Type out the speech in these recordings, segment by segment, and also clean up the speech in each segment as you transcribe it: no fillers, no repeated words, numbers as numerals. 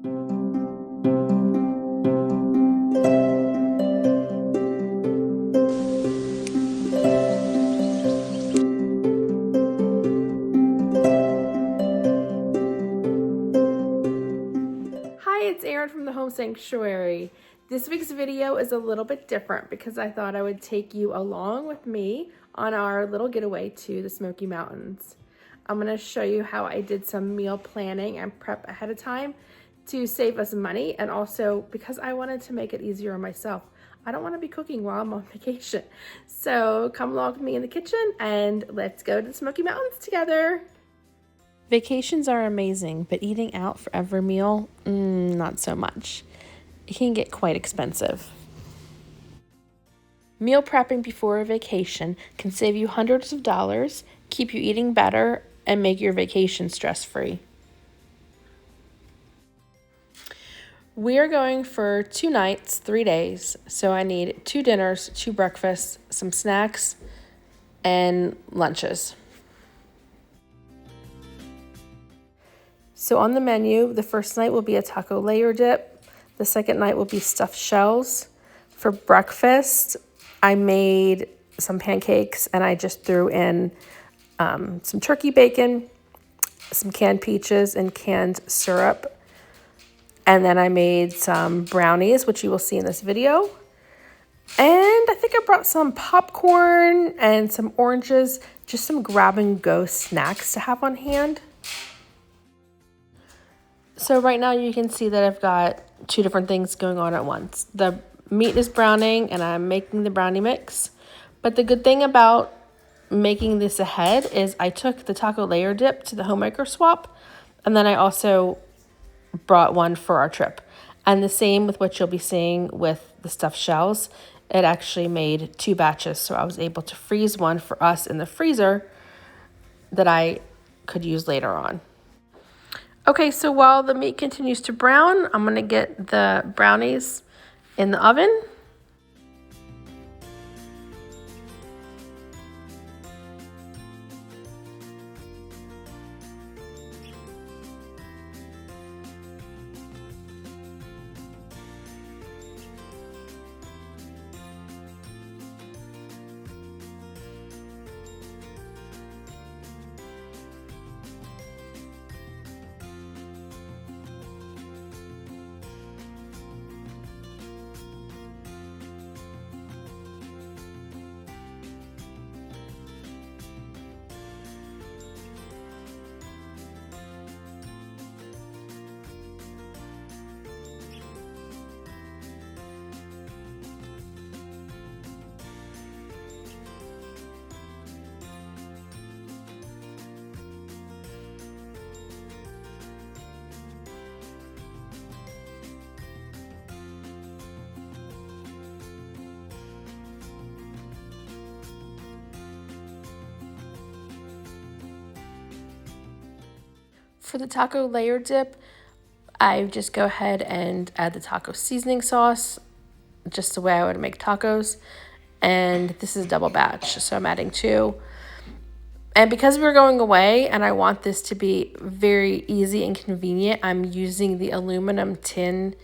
It's Erin from the Home Sanctuary. This week's video is a little bit different because I thought I would take you along with me on our little getaway to the Smoky Mountains. I'm going to show you how I did some meal planning and prep ahead of time to save us money, and also because I wanted to make it easier on myself. I don't want to be cooking while I'm on vacation. So come along with me in the kitchen and let's go to the Smoky Mountains together. Vacations are amazing, but eating out for every meal, not so much. It can get quite expensive. Meal prepping before a vacation can save you hundreds of dollars, keep you eating better, and make your vacation stress-free. We are going for 2 nights, 3 days, so I need 2 dinners, 2 breakfasts, some snacks, and lunches. So on the menu, the first night will be a taco layer dip. The second night will be stuffed shells. For breakfast, I made some pancakes and I just threw in some turkey bacon, some canned peaches and canned syrup. And then I made some brownies, which you will see in this video. And I think I brought some popcorn and some oranges, just some grab and go snacks to have on hand. So right now you can see that I've got 2 different things going on at once. The meat is browning and I'm making the brownie mix. But the good thing about making this ahead is I took the taco layer dip to the homemaker swap, and then I also brought one for our trip. And the same with what you'll be seeing with the stuffed shells. It actually made 2 batches, so I was able to freeze one for us in the freezer that I could use later on. Okay, so while the meat continues to brown, I'm gonna get the brownies in the oven. For the taco layer dip, I just go ahead and add the taco seasoning sauce, just the way I would make tacos. And this is double batch, so I'm adding 2. And because we're going away and I want this to be very easy and convenient, I'm using the aluminum tin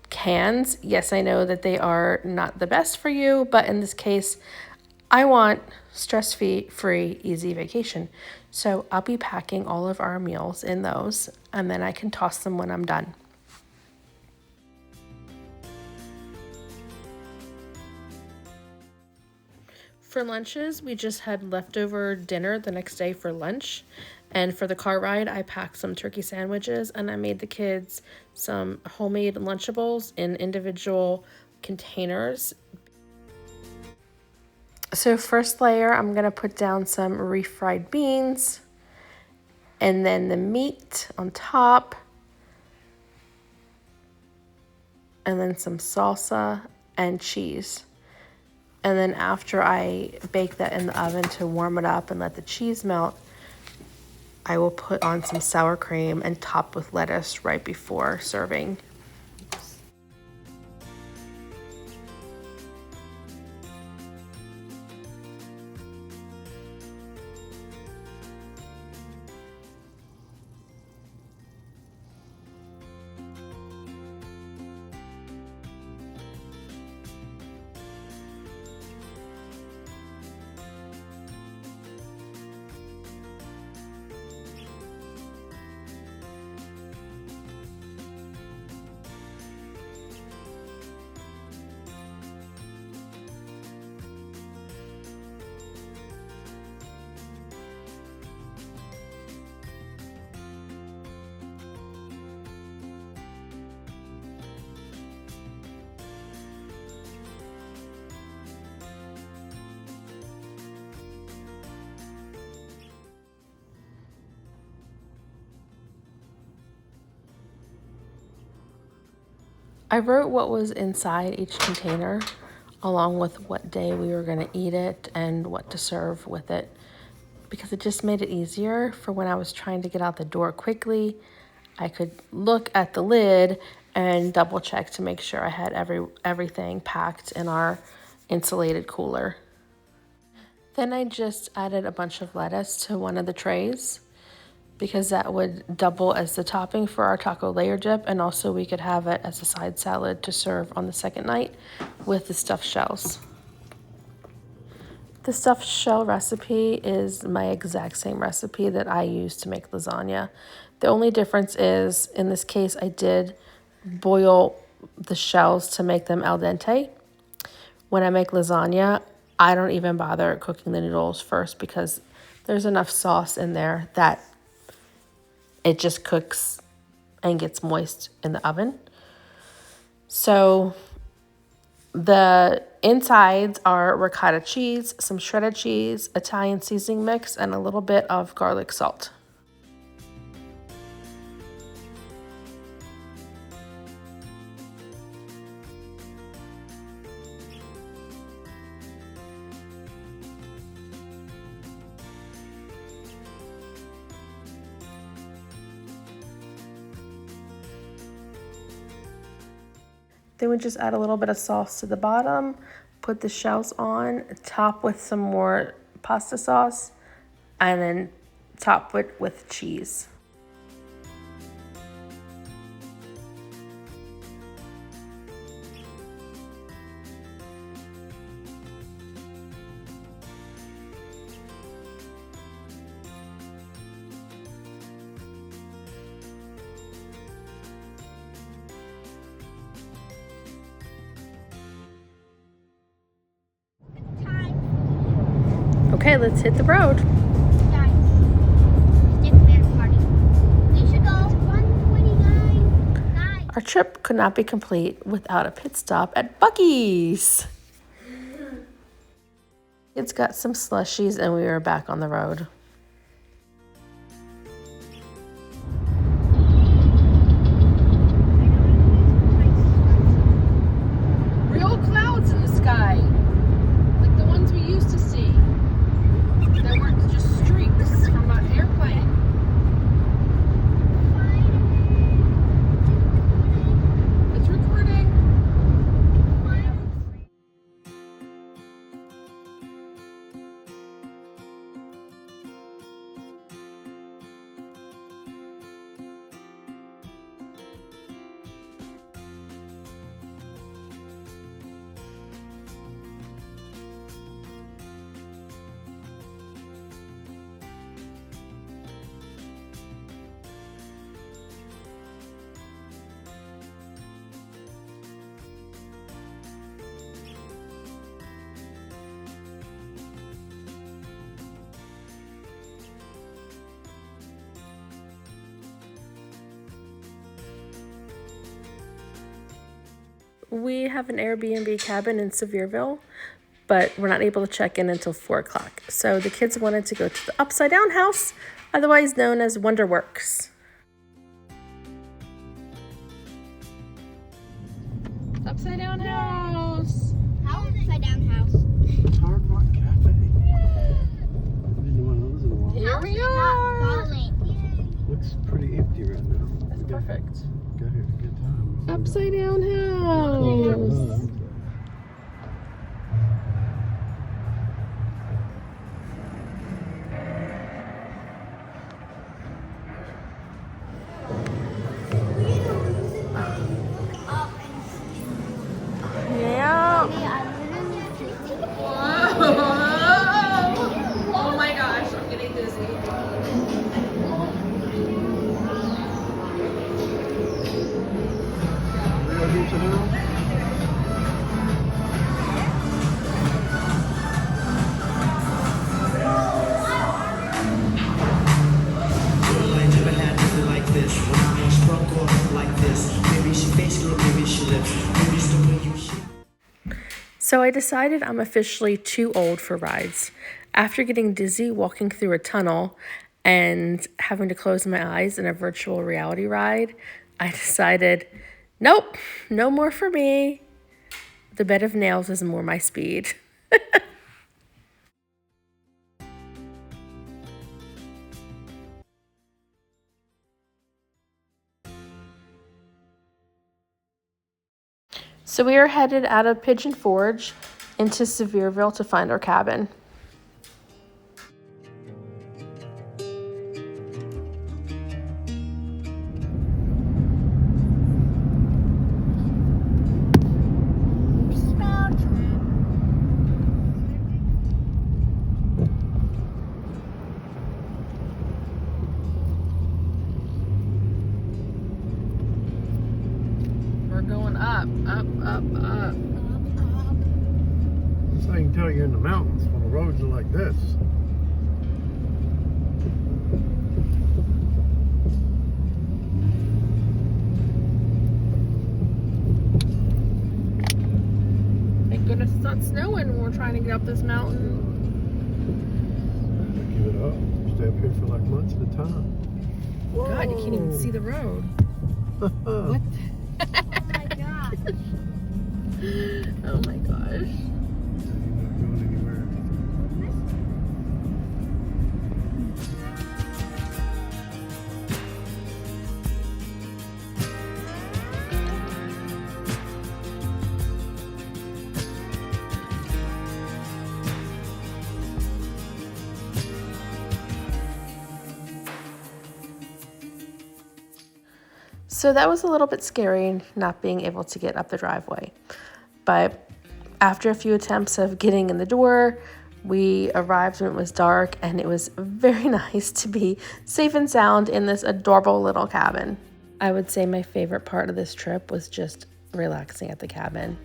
cans. Yes, I know that they are not the best for you, but in this case, I want stress-free, easy vacation. So I'll be packing all of our meals in those, and then I can toss them when I'm done. For lunches, we just had leftover dinner the next day for lunch. And for the car ride, I packed some turkey sandwiches and I made the kids some homemade Lunchables in individual containers. So first layer, I'm gonna put down some refried beans and then the meat on top, and then some salsa and cheese. And then after I bake that in the oven to warm it up and let the cheese melt, I will put on some sour cream and top with lettuce right before serving. I wrote what was inside each container, along with what day we were going to eat it and what to serve with it, because it just made it easier for when I was trying to get out the door quickly. I could look at the lid and double check to make sure I had everything packed in our insulated cooler. Then I just added a bunch of lettuce to one of the trays, because that would double as the topping for our taco layer dip, and also we could have it as a side salad to serve on the second night with the stuffed shells. The stuffed shell recipe is my exact same recipe that I use to make lasagna. The only difference is, in this case, I did boil the shells to make them al dente. When I make lasagna, I don't even bother cooking the noodles first, because there's enough sauce in there that it just cooks and gets moist in the oven. So the insides are ricotta cheese, some shredded cheese, Italian seasoning mix, and a little bit of garlic salt. Then we just add a little bit of sauce to the bottom, put the shells on, top with some more pasta sauce, and then top it with cheese. Okay, let's hit the road. Our trip could not be complete without a pit stop at Buc-ee's. It's got some slushies and we were back on the road. Real clouds in the sky, like the ones we used to see. They weren't just streaks from an airplane. It's recording. We have an Airbnb cabin in Sevierville, but we're not able to check in until 4 o'clock. So the kids wanted to go to the Upside Down House, otherwise known as Wonderworks. Upside Down House. How Upside Down House? Hard Rock Cafe. I've been to one of those in a while. Here we Not are. falling. Looks pretty empty right now. That's perfect. Got here at a good time. Upside Down House. Yeah. Oh my gosh, I'm getting dizzy. So I decided I'm officially too old for rides. After getting dizzy walking through a tunnel and having to close my eyes in a virtual reality ride, I decided Nope, no more for me. The bed of nails is more my speed. So we are headed out of Pigeon Forge into Sevierville to find our cabin. We're going up, up, up, up. So I can tell you're in the mountains when the roads are like this. Thank goodness it's not snowing when we're trying to get up this mountain. Give it up. Stay up here for like months at a time. Whoa. God, you can't even see the road. What? Oh my gosh. Oh my gosh. You're not going anywhere. So that was a little bit scary, not being able to get up the driveway. But after a few attempts of getting in the door, we arrived when it was dark, and it was very nice to be safe and sound in this adorable little cabin. I would say my favorite part of this trip was just relaxing at the cabin.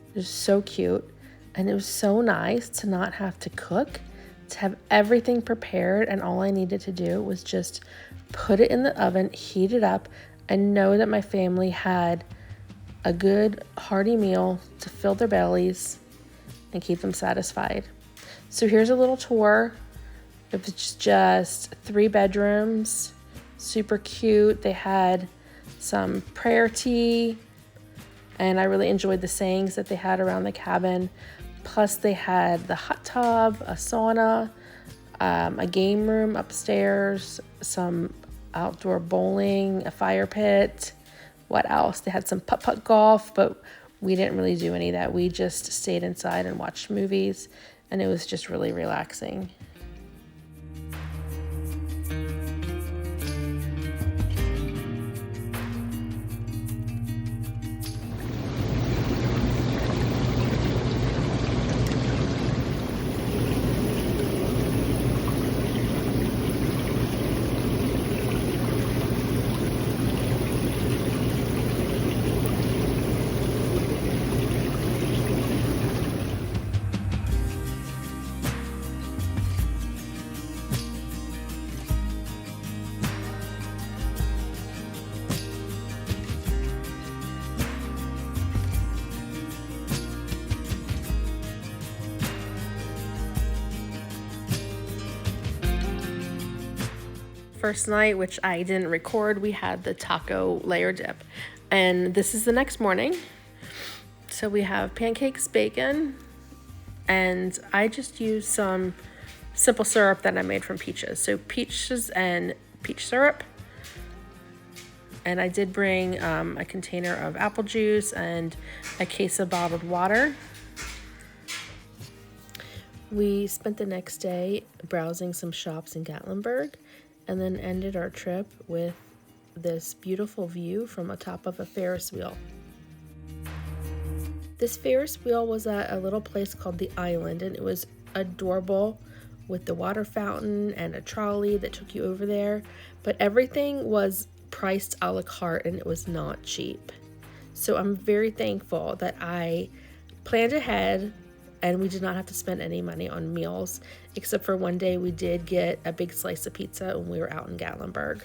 It was so cute, and it was so nice to not have to cook, to have everything prepared, and all I needed to do was just put it in the oven, heat it up, and know that my family had a good hearty meal to fill their bellies and keep them satisfied. So here's a little tour. It was just 3 bedrooms, super cute. They had some prayer tea, and I really enjoyed the sayings that they had around the cabin. Plus they had the hot tub, a sauna, a game room upstairs, some outdoor bowling, a fire pit. What else? They had some putt-putt golf, but we didn't really do any of that. We just stayed inside and watched movies, and it was just really relaxing. First night, which I didn't record, we had the taco layer dip, and this is the next morning. So we have pancakes, bacon, and I just used some simple syrup that I made from peaches. So peaches and peach syrup. And I did bring a container of apple juice and a case of bottled water. We spent the next day browsing some shops in Gatlinburg, and then ended our trip with this beautiful view from the top of a Ferris wheel. This Ferris wheel was at a little place called the Island, and it was adorable with the water fountain and a trolley that took you over there, but everything was priced a la carte and it was not cheap. So I'm very thankful that I planned ahead and we did not have to spend any money on meals, except for one day we did get a big slice of pizza when we were out in Gatlinburg.